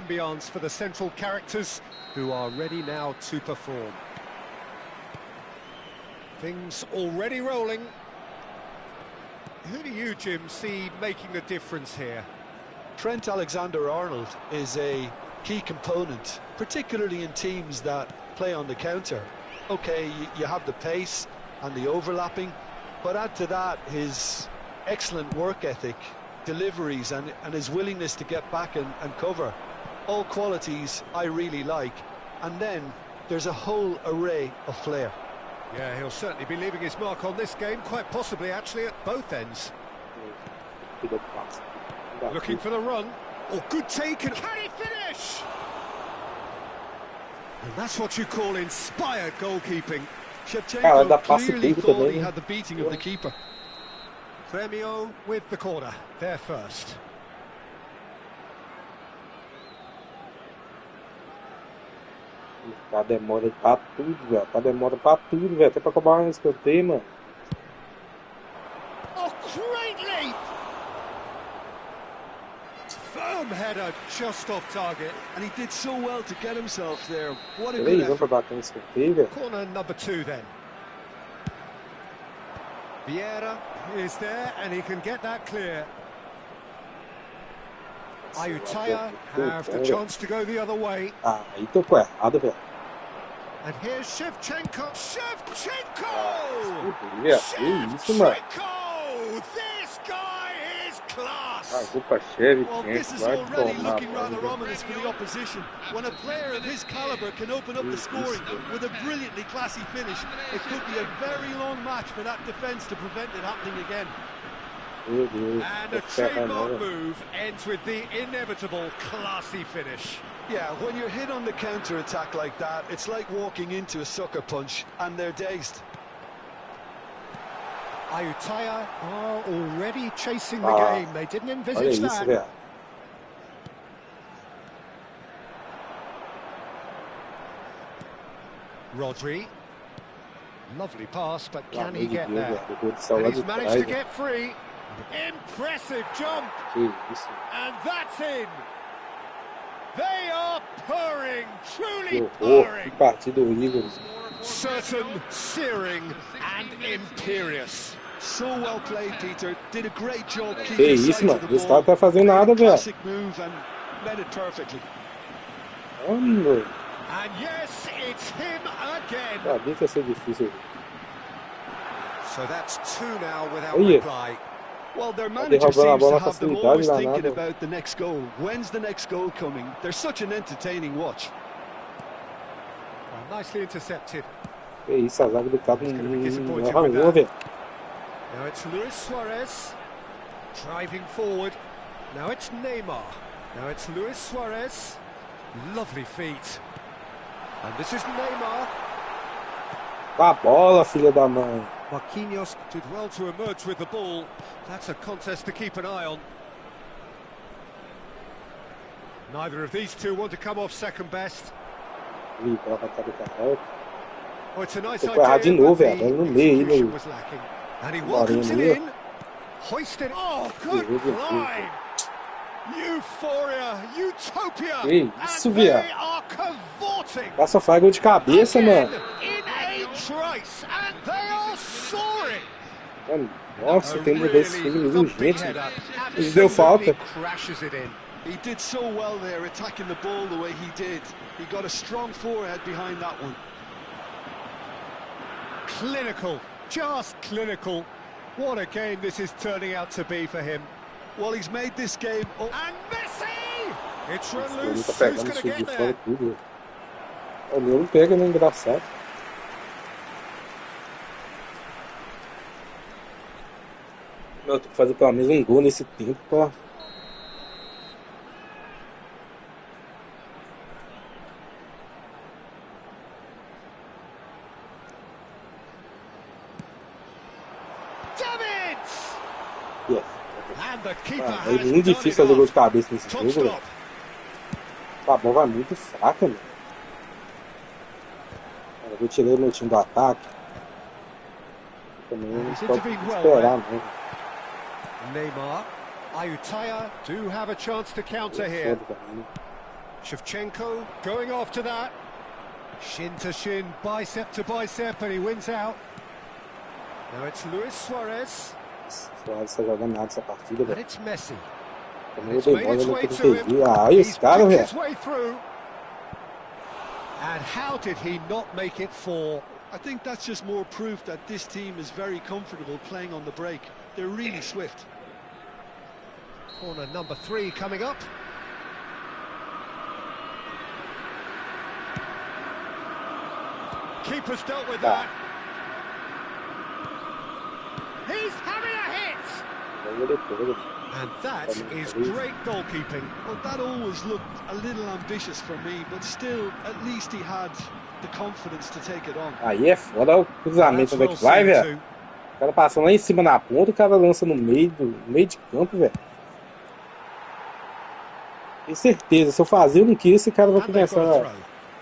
Ambience for the central characters who are ready now to perform. Things already rolling. Who do you, Jim, see making the difference here? Trent Alexander-Arnold is a key component, particularly in teams that play on the counter. Okay, you have the pace and the overlapping, but add to that his excellent work ethic, deliveries and his willingness to get back and cover. All qualities I really like. And then there's a whole array of flair. Yeah, he'll certainly be leaving his mark on this game, quite possibly actually at both ends. Looking for the run. Oh, good take, and can he finish? And that's what you call inspired goalkeeping. Shevchenko clearly thought he had the beating of the keeper. Premio with the corner, there first. Tá demora pra tudo, velho. Tá demora pra tudo, velho. Até pra cobrar um escanteio, mano. Oh, great leap! Firm header, just off target. And he did so well to get himself there. What a Peraí, good vamos pra effort. bater um escanteio, velho. Corner number 2 then. Vieira is there and he can get that clear. Ayutthaya have the chance to go the other way. Ah, aí tocou errado, velho. And here's Shevchenko. Shevchenko! Isso, mano. Shevchenko! This guy is class! Ah, culpa Chevy, Well, this is already looking rather ominous for the opposition. When a player of his caliber can open up the scoring with a brilliantly classy finish, it could be a very long match for that defence to prevent it happening again. And a trademark move ends with the inevitable classy finish. Yeah, when you're hit on the counter-attack like that, it's like walking into a sucker punch, and they're dazed. Ayutthaya are already chasing the game. They didn't envisage that. Rodri. Lovely pass, but can he get there? And he's managed to get free. Impressive jump. And that's in. They are purring, truly purring. Partida horrível. Certain, searing, and imperious. So well played, Peter. Did a great job Que keeping isso, sight mano? of the Esse cara ball. tá fazendo nada, velho. Classic move and led it perfectly. Mano, And yes, it's him again. sabia que ia ser difícil. So that's 2 now without Olha. reply. Well, their manager roubando a seems to bola have them facilidade always lá, thinking nada. about the next goal. When's the next goal coming? They're such an entertaining watch. Well, nicely intercepted. Que isso, a zaga do cara não disappointed erra with uma, that. velho. Now it's Luis Suarez driving forward. Now it's Neymar. Now it's Luis Suarez. Lovely feet. And this is Neymar. A bola, filha da mãe. Marquinhos did well to emerge with the ball. That's a contest to keep an eye on. Neither of these two want to come off second best. Ih, bola pra cara do cara. Oh, it's a nice Tocou errado de idea, novo, but velho. the No meio, execution no... was lacking. And he welcomes it Bolinha in. Hoisted. Oh, good line. Euphoria, utopia. Que isso, And viado. they are cavorting. Ela só faz gol de cabeça, Again, mano. in a trice, and they are soaring. Mano, nossa, tem que mudar esse filme urgente. header. Isso deu falta. Crashes it in. He did so well there, attacking the ball the way he did. He got a strong forehead behind that one. Clinical, just clinical. What a game this is turning out to be for him. Well, he's made this game up. And Messi! It's run Ele loose. tá Who's pegando going to isso de get fora there? tudo, velho. O meu não pega, né? Engraçado. Meu, tem que fazer pelo menos um gol nesse tempo, pô. Davids! Yeah. And the keeper Ah, has é muito done difícil fazer gol de enough. cabeça nesse Top jogo, velho. stop. A bola vai muito fraca, mano. Eu vou tirar meu time do ataque. Também não He's pode intervened well esperar, there. né? Neymar. Ayutthaya do have a chance to counter here. Foda também, né? Shevchenko going after that. Shin to shin, bicep to bicep, and he wins out. Now it's Luis Suarez. Suarez tá jogando nada essa partida, And it's Messi. Como eu dei bola, eu não entendi. Aí os caras, velho. And how did he not make it 4? I think that's just more proof that this team is very comfortable playing on the break. They're really swift. Corner number 3 coming up. Keeper's dealt with that. He's having a hit! And that is great goalkeeping. Well, that always looked a little ambitious for me, but still, at least he had the confidence to take it on. Aí é foda o cruzamento, onde é que vai, velho? O cara passa lá em cima na ponta, o cara lança no meio de campo, velho. Tenho certeza, se eu fazer eu não queria, esse cara vai começar a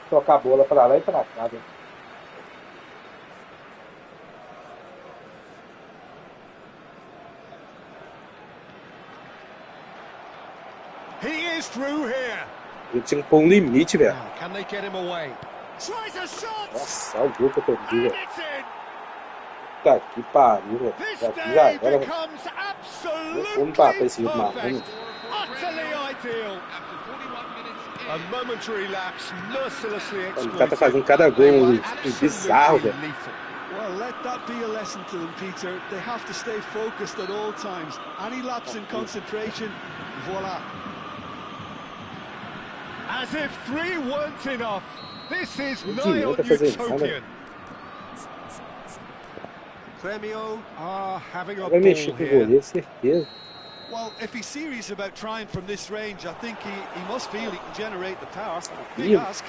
tocar a bola pra lá e pra cá, velho. He is through here. Ele tinha que pôr um limite, velho. Can they get him away? Tries a shot. Nossa, olha o gol que eu perdi, velho. Puta que pariu, velho. Já era, velho. Vamos bater esse jogo marcando. A momentary lapse mercilessly exploited. O cara tá fazendo cada gol bizarro, velho. Well, let that be a lesson to them, Peter. They have to stay focused at all times. Any lapse in concentration, voila. As if 3 weren't enough. This is nigh on utopian. Grêmio are having a ball here. Certeza. Well, if he's serious about trying from this range, I think he must feel he can generate the power. Big ask.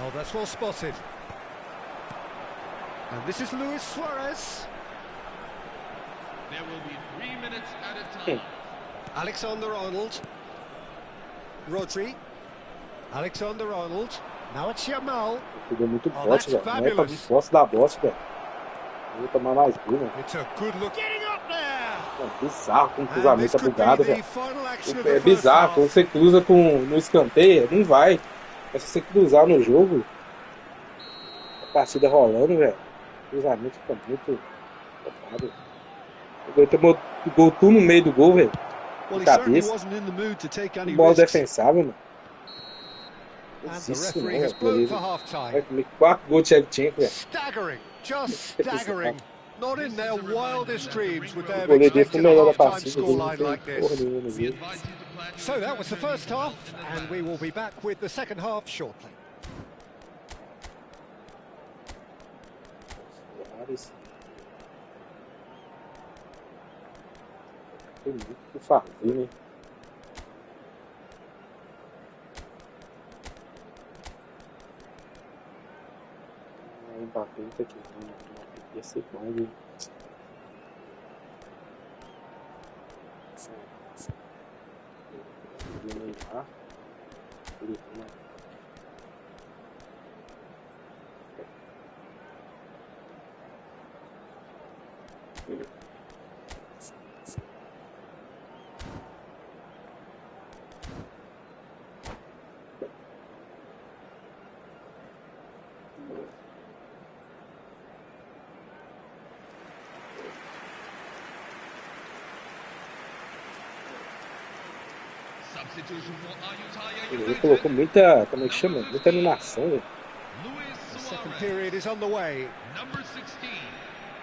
Oh, that's well spotted. And this is Luis Suarez. There will be 3 minutes at a time. Alexander-Arnold. Rodri. Alexander-Arnold. Now it's Yamal. Pegou muito bote, velho. Não é pra vir força da bote, velho. Vou tomar mais gol, velho. It's a good look. Getting up there. É bizarro com o cruzamento bugado, velho. É bizarro, quando você cruza no escanteio, não vai. Mas se você cruzar no jogo, a partida rolando, velho, o cruzamento fica muito tocado. Ele tomou o gol tudo no meio do gol, velho. De cabeça. Bola defensável, mano. Isso, né? 4 gols de Shevchenko, velho. Staggering, just staggering. Not in their wildest dreams would they have expected a half-time scoreline like this. So that was the first half, and we will be back with the second half shortly. Tem muito o que fazer, né? O Mbappé tá aqui, ia ser bom, viu? Neymar. Ele colocou muita, como é que chama? Muita animação, velho. The second period is on the way.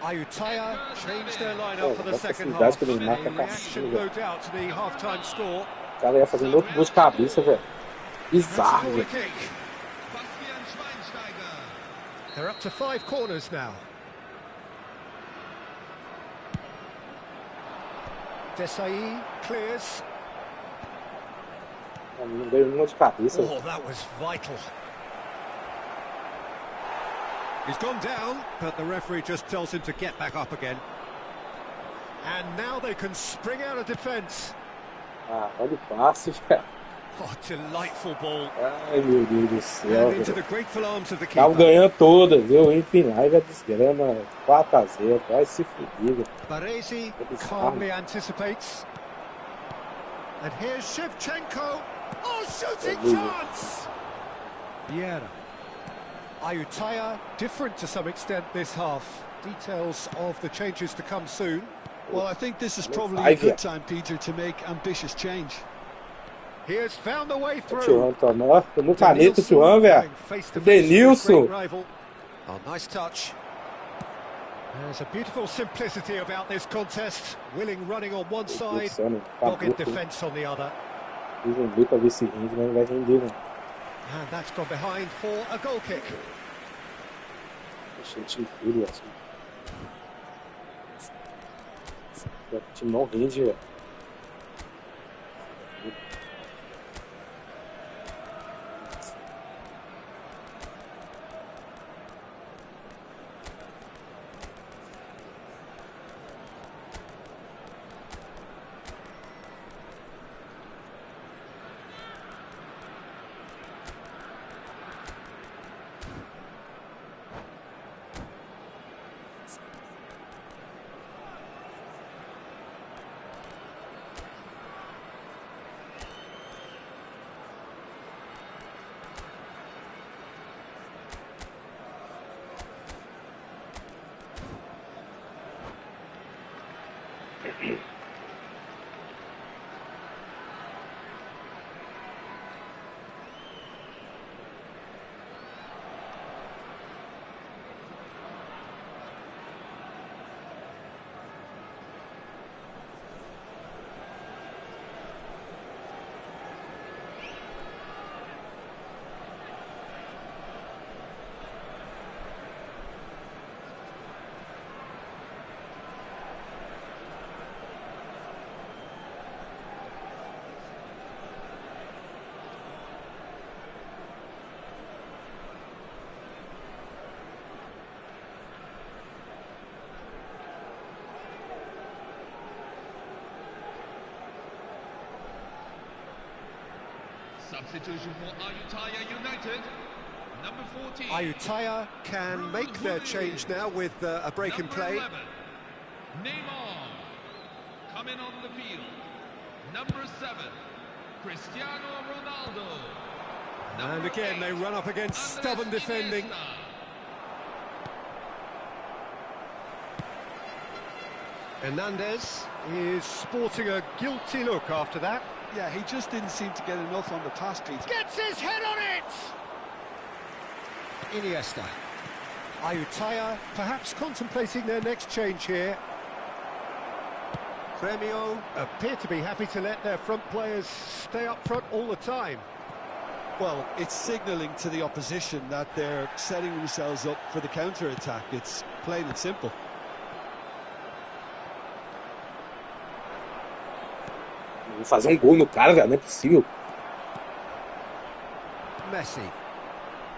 Ayutthaya changed their lineup for the second half. In reaction, no doubt, to the half-time score. O cara ia fazendo outro gol de cabeça, velho. Bizarro, velho. They're up to 5 corners now. Desai clears. Não deu nenhuma de cabeça. Oh, that was vital. He's gone down, but the referee just tells him to get back up again. And now they can spring out of defence. Ah, olha o passe, velho. Oh, delightful ball. Ai, meu Deus do céu, and into the grateful arms of the keeper. Tava ganhando todas, viu? Enfim, raiva desgrama, 4-0, vai se fuder, velho. Baresi calmly anticipates. And here's Shevchenko. Oh, shooting chance! Vieira. Ayutthaya, different to some extent this half. Details of the changes to come soon. Well, I think this is probably a good time, Peter, to make ambitious change. He has found the way through. No caneta, Thuram, velho. Denilson. Oh, nice touch. There's a beautiful simplicity about this contest. Willing running on one side, dogged defence on the other. Vamos ver pra ver se rende, mas não vai render, não. And that's gone behind for a goal kick. Gente, tudo assim. O time não rende, velho. Substitution for Ayutthaya United, number 14. Ayutthaya can make their change now with a break in play. 11, Neymar. Coming on the field, number 7, Cristiano Ronaldo. And again, they run up against stubborn defending. Hernandez is sporting a guilty look after that. Yeah, he just didn't seem to get enough on the pass, Peter. Gets his head on it! Iniesta. Ayutthaya perhaps contemplating their next change here. Gremio appear to be happy to let their front players stay up front all the time. Well, it's signalling to the opposition that they're setting themselves up for the counter-attack. It's plain and simple. Vou fazer gol no cara, velho, não é possível. Messi.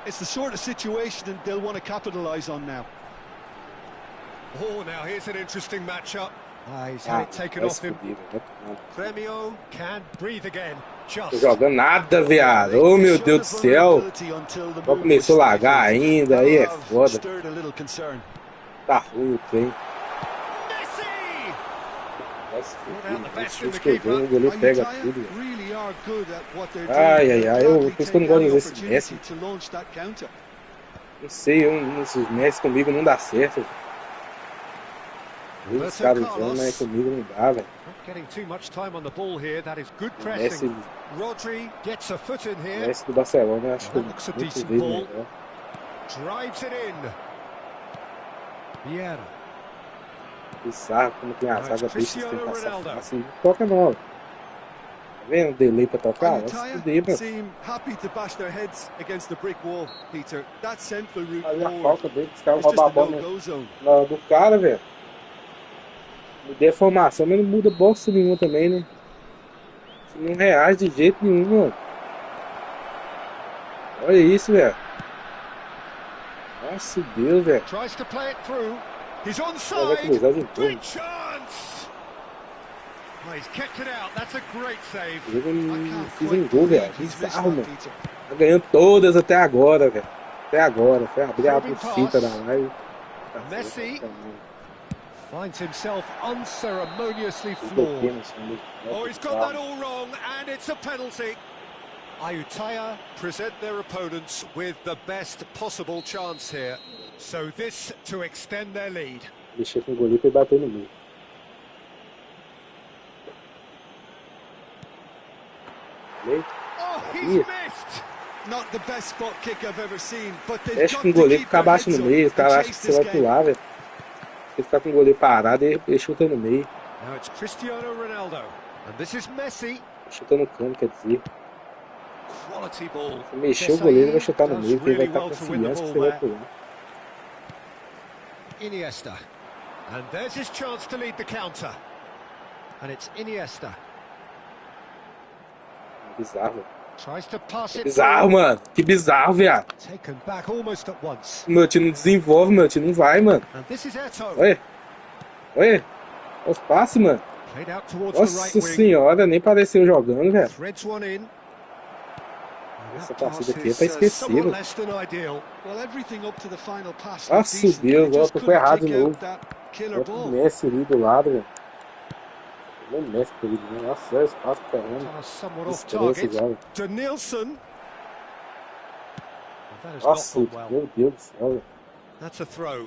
It's the sort of situation they'll want to capitalise on now. Oh, now here's an interesting matchup. He's had it taken off him. Gremio can't breathe again. Não tô jogando nada, viado. Oh, meu Deus do céu. Só começou a lagar ainda, aí é foda. Tá ruim o trem. O goleiro pega tudo. Ai, ai, ai, por isso que eu não gosto de usar esse Messi. Não sei, esses Messi comigo não dá certo. Os caras usando, mas comigo não dá, velho. Messi, Messi do Barcelona, eu acho que muito vezes melhor. Drives it in. Vieira. Que saco, como tem a zaga deixa sem passar assim, não toca não. Tá vendo o delay pra tocar? Vai se fuder, mano. Olha a falta dele, os caras roubam a bola do cara, velho. Mudei a formação, mas não muda bosta nenhuma também, né? Você não reage de jeito nenhum, mano. Olha isso, velho. Nossa, Deus, velho. He's onside. Big chance. Oh, he's kept it out. That's a great save. Fiz gol, velho. Bizarro, mano. Tá ganhando todas até agora, velho. Até agora. Foi abrir a bucita da live. Messi Finds himself unceremoniously floored. Oh, he's got that all wrong, and it's a penalty. Ayutthaya present their opponents with the best possible chance here. So this to extend their lead. Deixa com o goleiro e bater no meio. Oh, he's missed. Not the best spot kick I've ever seen, but they've Mexe com o goleiro e fica abaixo no meio. Os caras acham que você vai pular, velho. Você ficar com o goleiro parado e ele chuta no meio. Now it's Cristiano Ronaldo, and this is Messi. Chuta no canto, quer dizer. Quality ball. Se mexer o goleiro, vai chutar no meio, porque ele vai estar confiança que você vai pular. Iniesta. And there's his chance to lead the counter. And it's Iniesta. Bizarro. Tries to pass it. Bizarro, mano. Que bizarro, viado. Taken back almost at once. Meu time não desenvolve, meu time não vai, mano. And this is Eto'o. Olha. Olha. Olha os passes, mano. Nossa senhora, nem pareceu jogando, velho. Essa partida aqui é pra esquecer. Nossa, Deus, ó, tocou errado de novo. Olha o Messi ali do lado, velho. Olha o Messi ali, né? Nossa, olha o espaço caramba. Estresse já, velho. Nossa, meu Deus do céu, velho. That's a throw.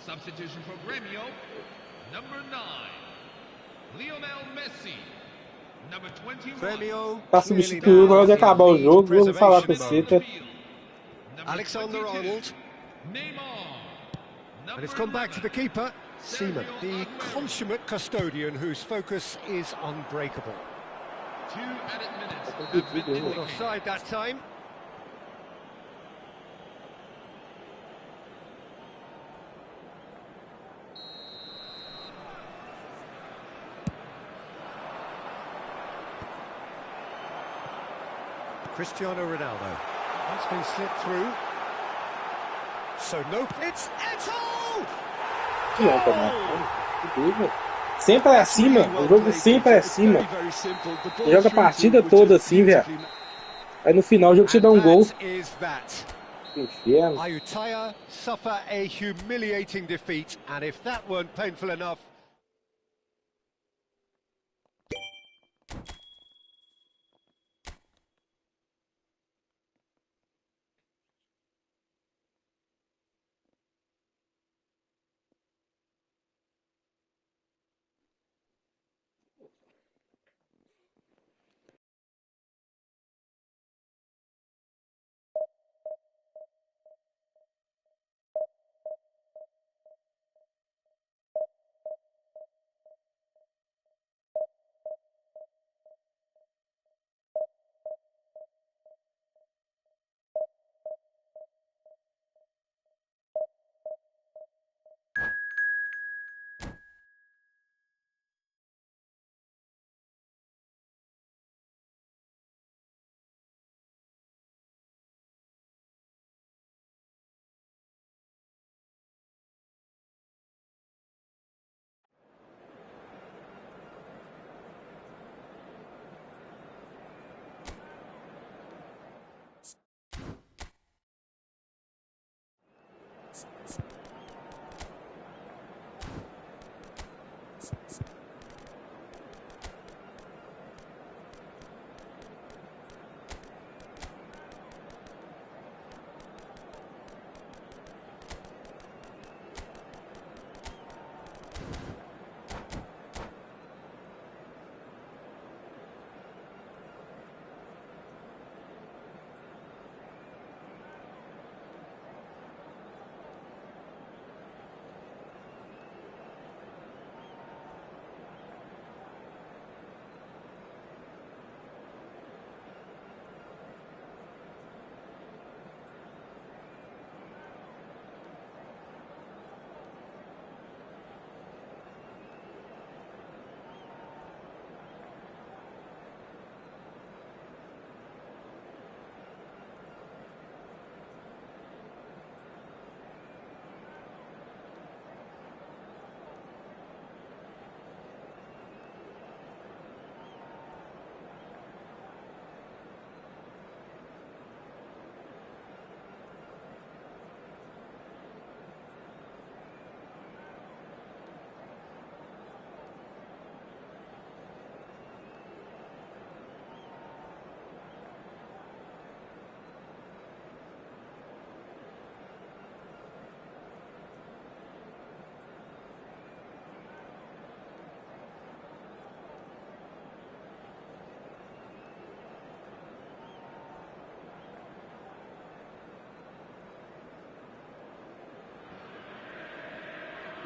Substitution for Grêmio, number 9, Lionel Messi, number 21. Pra substituir, na hora de acabar o jogo, vamos falar com você, tá? Alexander-Arnold. And it's come back to the keeper, Seaman, the consummate custodian whose focus is unbreakable. 2 added minutes. Offside that time. Cristiano Ronaldo. That's been slipped through. So no, it's Eto'o! Sempre é assim, mano. O jogo sempre é assim, mano. Joga a partida toda assim, velho. Aí no final o jogo te dá um gol. Inferno. Ayutthaya suffer a humiliating defeat, and if that weren't painful enough.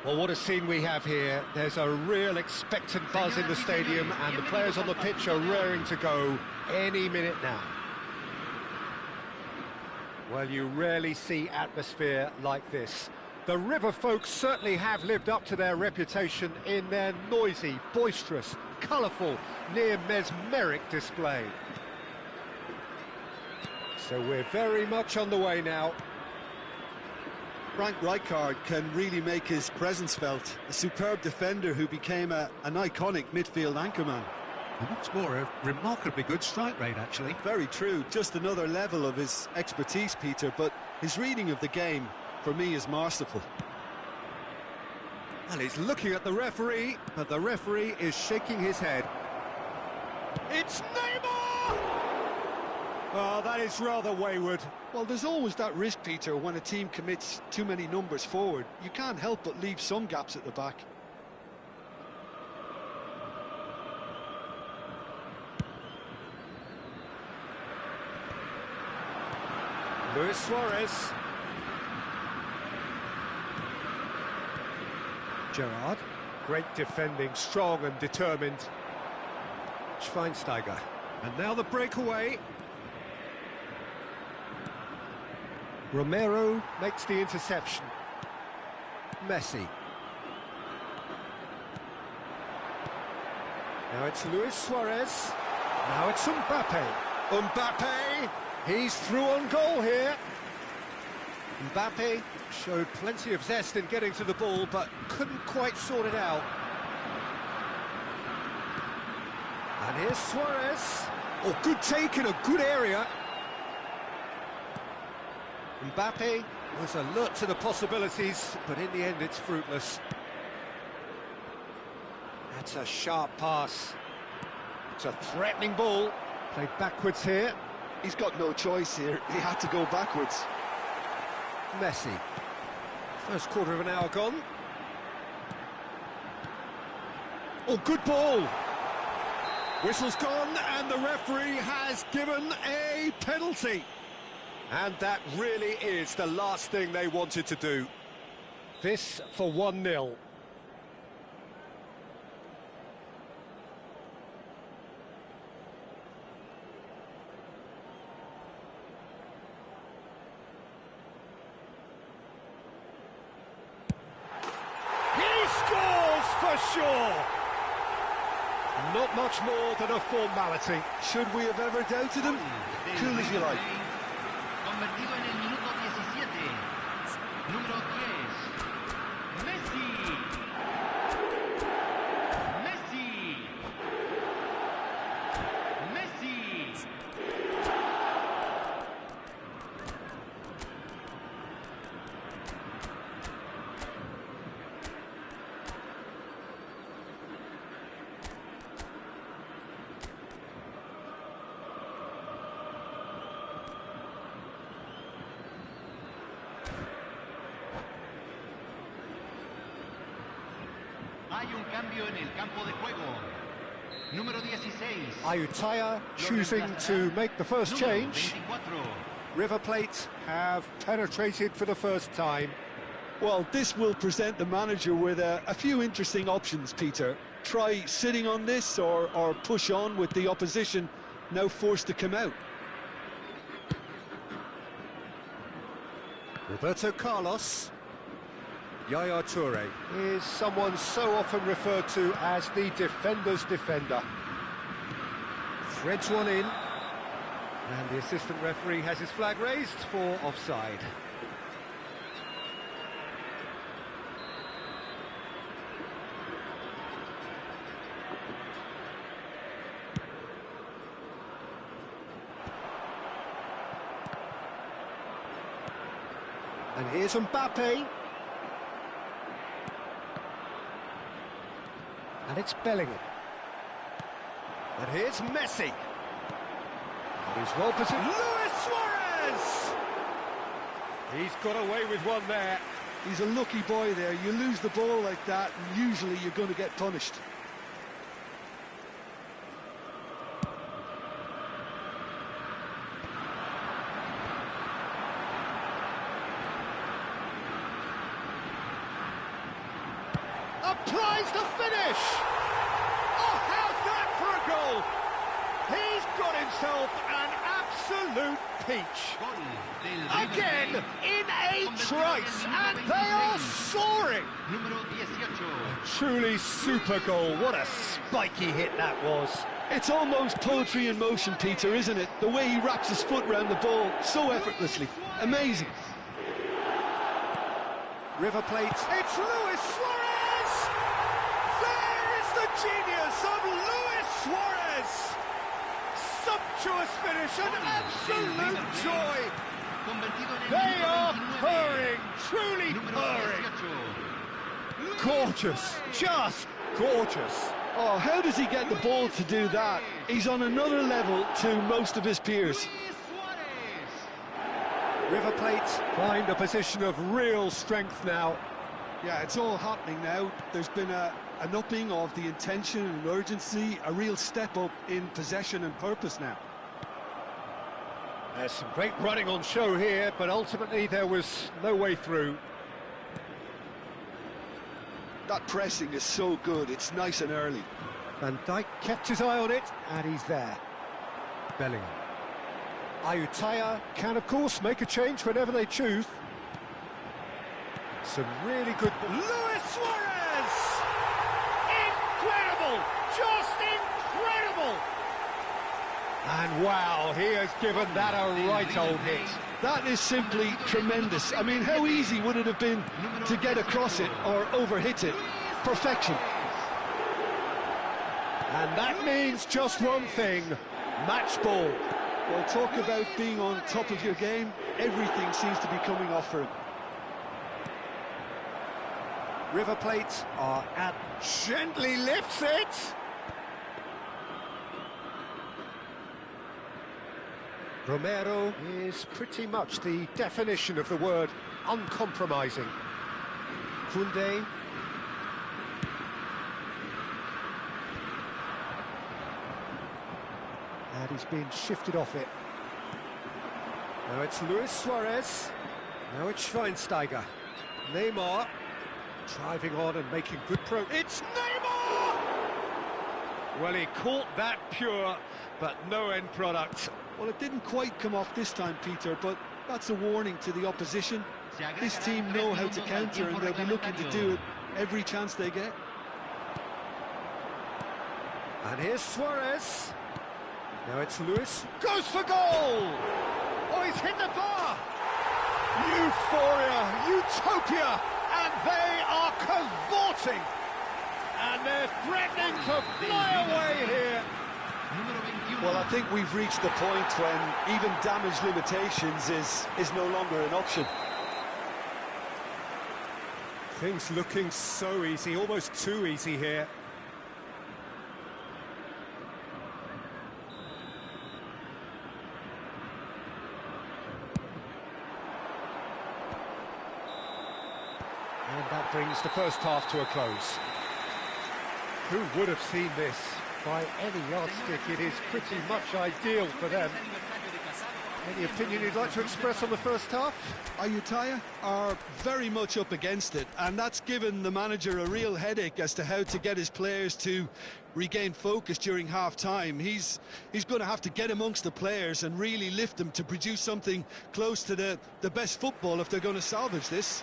Well, what a scene we have here. There's a real expectant buzz in the stadium, and the players on the pitch are raring to go any minute now. Well, you rarely see atmosphere like this. The River folks certainly have lived up to their reputation in their noisy, boisterous, colourful, near mesmeric display. So we're very much on the way now. Frank Rijkaard can really make his presence felt. A superb defender who became an iconic midfield anchorman. And what's more, a remarkably good strike rate, actually. Very true. Just another level of his expertise, Peter, but his reading of the game, for me, is masterful. Well, he's looking at the referee, but the referee is shaking his head. It's Neymar! Oh, that is rather wayward. Well, there's always that risk, Peter, when a team commits too many numbers forward. You can't help but leave some gaps at the back. Luis Suarez. Gerrard. Great defending, strong and determined. Schweinsteiger. And now the breakaway. Romero makes the interception. Messi. Now it's Luis Suarez. Now it's Mbappe. Mbappe! He's through on goal here. Mbappe showed plenty of zest in getting to the ball, but couldn't quite sort it out. And here's Suarez. Oh, good take in a good area. Mbappe was alert to the possibilities, but in the end it's fruitless. That's a sharp pass. It's a threatening ball. Played backwards here. He's got no choice here. He had to go backwards. Messi. First quarter of an hour gone. Oh, good ball. Whistle's gone, and the referee has given a penalty. And that really is the last thing they wanted to do. This for 1-0. He scores for sure. Not much more than a formality. Should we have ever doubted him? Cool as you like. Convertido en el minuto 17. Número 10. Messi. Messi. Messi. Hay un cambio en el campo de juego. Número 16. Ayutthaya choosing to make the first change. 24. River Plate have penetrated for the first time. Well, this will present the manager with a few interesting options, Peter. Try sitting on this or push on with the opposition now forced to come out. Roberto Carlos. Yaya Toure is someone so often referred to as the defender's defender. Threads one in. And the assistant referee has his flag raised for offside. And here's Mbappe. And it's Bellingham. And here's Messi. He's well positioned. Luis Suarez! He's got away with one there. He's a lucky boy there. You lose the ball like that, and usually you're going to get punished. applies the finish! Oh, how's that for a goal? He's got himself an absolute peach. Again, in a trice, and they are soaring! A truly super goal. What a spiky hit that was. It's almost poetry in motion, Peter, isn't it? The way he wraps his foot round the ball so effortlessly. Amazing. River Plate. It's Luis Suarez! There is the genius of Luis Suarez! Sumptuous finish, an absolute joy! They are purring, truly purring! Gorgeous, just gorgeous! Oh, how does he get the ball to do that? He's on another level to most of his peers. River Plate find a position of real strength now. Yeah, it's all happening now. There's been an upping of the intention and urgency, a real step up in possession and purpose now. There's some great running on show here, but ultimately there was no way through. That pressing is so good, it's nice and early. Van Dijk kept his eye on it, and he's there. Bellingham. Ayutthaya can, of course, make a change whenever they choose. Some really good... Luis Suarez! Incredible! Just incredible! And wow, he has given that a right old hit. That is simply tremendous. I mean, how easy would it have been to get across it or overhit it? Perfection. And that means just one thing, match ball. Well, talk about being on top of your game. Everything seems to be coming off for him. River Plate are at... Gently lifts it! Romero is pretty much the definition of the word uncompromising. Koundé. And he's been shifted off it. Now it's Luis Suarez. Now it's Schweinsteiger. Neymar driving on and making good progress. It's Neymar! Well, he caught that pure, but no end product. Well, it didn't quite come off this time, Peter, but that's a warning to the opposition. This team know how to counter, and they'll be looking to do it every chance they get. And here's Suarez. Now it's Luis. Goes for goal! Oh, he's hit the bar! Euphoria, utopia, and they are cavorting! And they're threatening to fly away here! Well, I think we've reached the point when even damage limitations is no longer an option. Things looking so easy, almost too easy here. And that brings the first half to a close. Who would have seen this? By any yardstick, it is pretty much ideal for them. Any opinion you'd like to express on the first half? Ayutthaya are very much up against it, and that's given the manager a real headache as to how to get his players to regain focus during half-time. He's going to have to get amongst the players and really lift them to produce something close to the best football if they're going to salvage this.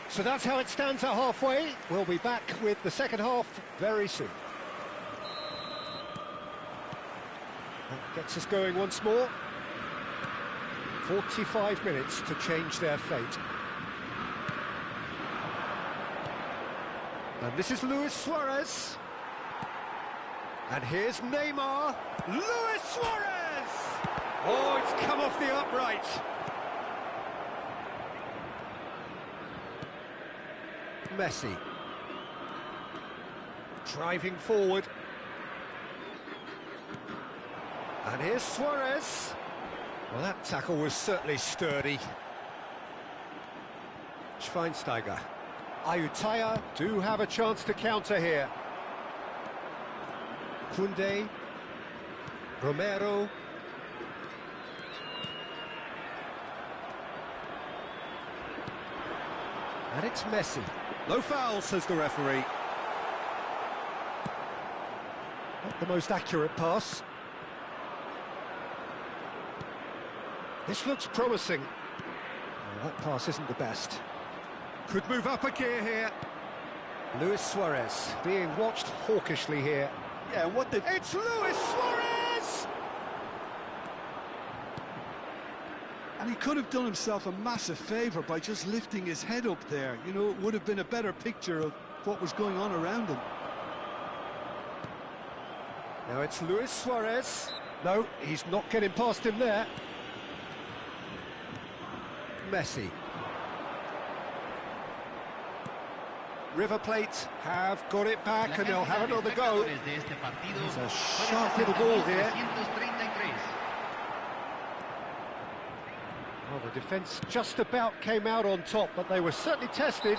So that's how it stands at halfway. We'll be back with the second half very soon. That gets us going once more. 45 minutes to change their fate. And this is Luis Suarez. And here's Neymar. Luis Suarez! Oh, it's come off the upright. Messi. Driving forward. And here's Suarez. Well, that tackle was certainly sturdy. Schweinsteiger. Ayutthaya do have a chance to counter here. Koundé. Romero. And it's Messi. No foul, says the referee. Not the most accurate pass. This looks promising. Oh, that pass isn't the best. Could move up a gear here. Luis Suarez being watched hawkishly here. Yeah, what the... It's Luis Suarez! And he could have done himself a massive favour by just lifting his head up there. You know, it would have been a better picture of what was going on around him. Now it's Luis Suarez. No, he's not getting past him there. Messi. River Plate have got it back and they'll have another go. It's a sharp little ball here. Well, the defence just about came out on top, but they were certainly tested.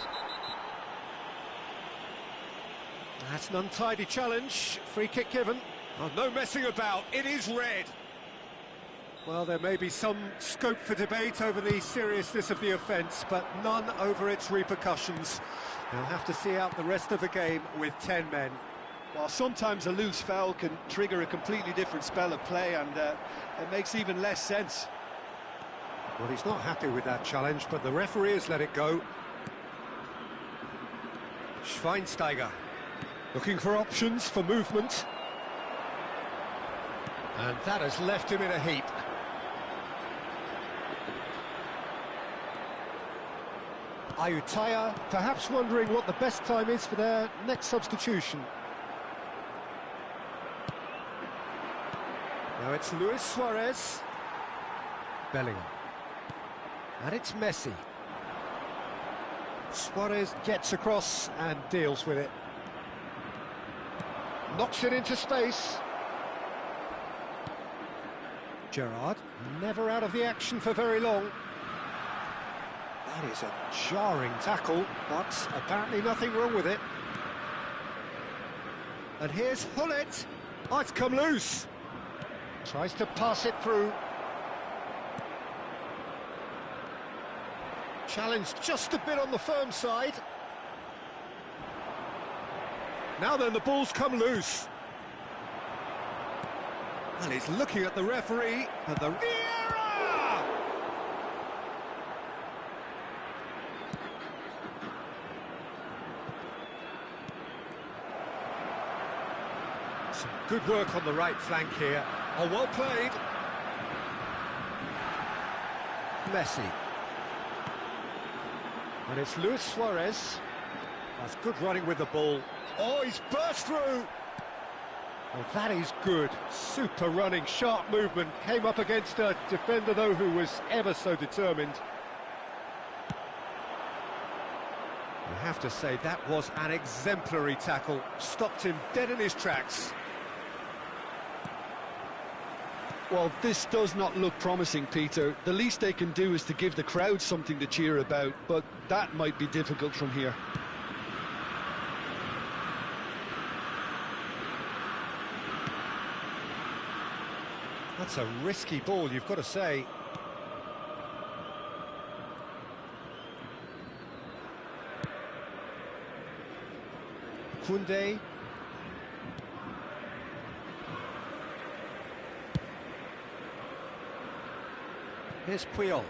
That's an untidy challenge. Free kick given. Oh, no messing about. It is red. Well, there may be some scope for debate over the seriousness of the offence, but none over its repercussions. They'll have to see out the rest of the game with 10 men. Well, sometimes a loose foul can trigger a completely different spell of play, and it makes even less sense. Well, he's not happy with that challenge, but the referee has let it go. Schweinsteiger looking for options for movement. And that has left him in a heap. Ayutthaya perhaps wondering what the best time is for their next substitution. Now it's Luis Suarez. Bellingham. And it's Messi. Suarez gets across and deals with it. Knocks it into space. Gerrard, never out of the action for very long. That is a jarring tackle, but apparently nothing wrong with it. And here's Hullet. Oh, it's come loose. Tries to pass it through. Challenge just a bit on the firm side. Now then, the ball's come loose. And he's looking at the referee, and the Vieira! Some good work on the right flank here. Oh, well played. Messi. And it's Luis Suarez. That's good running with the ball. Oh, he's burst through! Well, that is good. Super running, sharp movement. Came up against a defender, though, who was ever so determined. You have to say, that was an exemplary tackle. Stopped him dead in his tracks. Well, this does not look promising, Peter. The least they can do is to give the crowd something to cheer about, but that might be difficult from here. That's a risky ball, you've got to say. Koundé. Here's Puyol.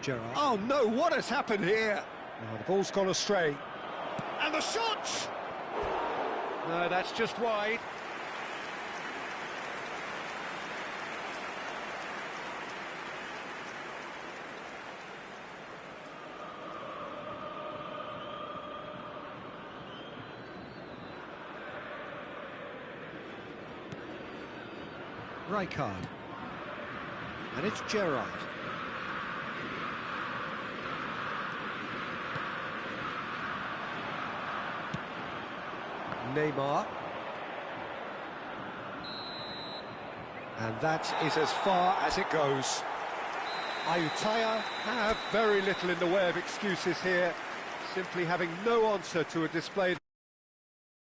Gerrard. Oh no, what has happened here? Oh, the ball's gone astray. And the shot! No, that's just wide. Rijkaard. And it's Gerrard. Neymar. And that is as far as it goes. Ayutthaya have very little in the way of excuses here, simply having no answer to a display